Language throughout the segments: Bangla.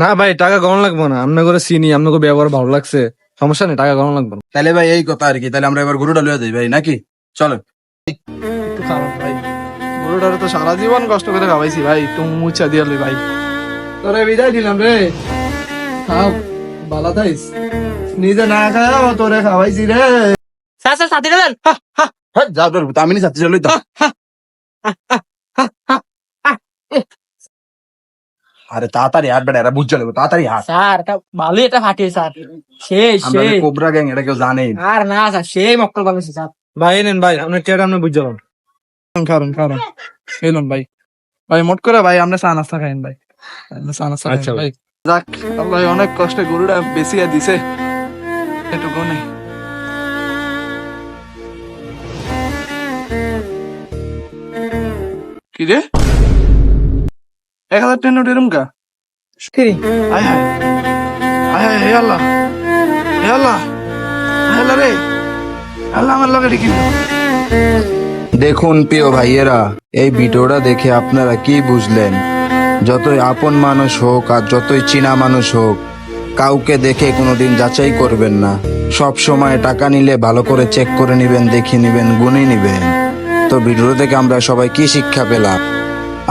না ভাই, টাকা গরম লাগবে না, আপনার করে চিনি, আপনাকে ব্যবহার ভালো লাগছে, সমস্যা নেই, টাকা গরম লাগবে না। তাহলে ভাই এই কথা আর কি, তাহলে আমরা এবার গরুটা লইয়া যাই ভাই নাকি? চলো। একটু খারাপ ভাই, গরুটারে তো সারা জীবন কষ্ট করে খাওয়াইছি ভাই, একটু মুচা দিয়া লই ভাই। তোরে বিদায় দিলাম রে, খাও ভালো থাইস। নিজে না খাও তোরে খাওয়াইছি রে। স্যার সাথে দেবেন। হ্যাঁ যাও তোর আমি নি যাচ্ছি, চলো তো। আরে তাড়াতাড়ি হাত বেটা, এরা বুঝ চলে তাড়াতাড়ি হাত। স্যার এটা ভালোই এটা ফাটিয়ে স্যার, সেই আমরা সেই কোবরা গ্যাং, এটা কেউ জানেই না। আর না স্যার সেই মক্কল বানাইছে স্যার। ভাই নেন ভাই, আপনার টিয়াটা আপনি বুঝলাম। কারণ কারণ এলন ভাই, ভাই মোট করে ভাই আমরা চা নাস্তা খাইন ভাই, আমরা চা নাস্তা আচ্ছা খাইন ভাই। যাক আল্লাহ অনেক কষ্টে গরুটা বেচিয়া দিছে, এটুকু নেই। কি রে 1000 টাকা নোট এরম কা? হায় হায় হায় হায়, হে আল্লাহ হে আল্লাহ হে আল্লাহ রে, আল্লাহ আমার লগে রেখে দিল। দেখুন প্রিয় ভাইয়েরা, এই ভিডিওটা দেখে আপনারা কি বুঝলেন? যতই আপন মানুষ হোক আর যতই চীনা মানুষ হোক, কাউকে দেখে কোনোদিন যাচাই করবেন না। সব সময় টাকা নিলে ভালো করে চেক করে নিবেন, দেখে নিবেন, গুনে নিবেন। তো ভিডিও থেকে আমরা সবাই কি শিক্ষা পেলাম?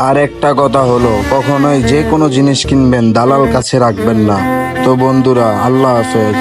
আর একটা কথা হলো, কখনোই যে কোনো জিনিস কিনবেন দালাল কাছে রাখবেন না। তো বন্ধুরা, আল্লাহ হাফেজ।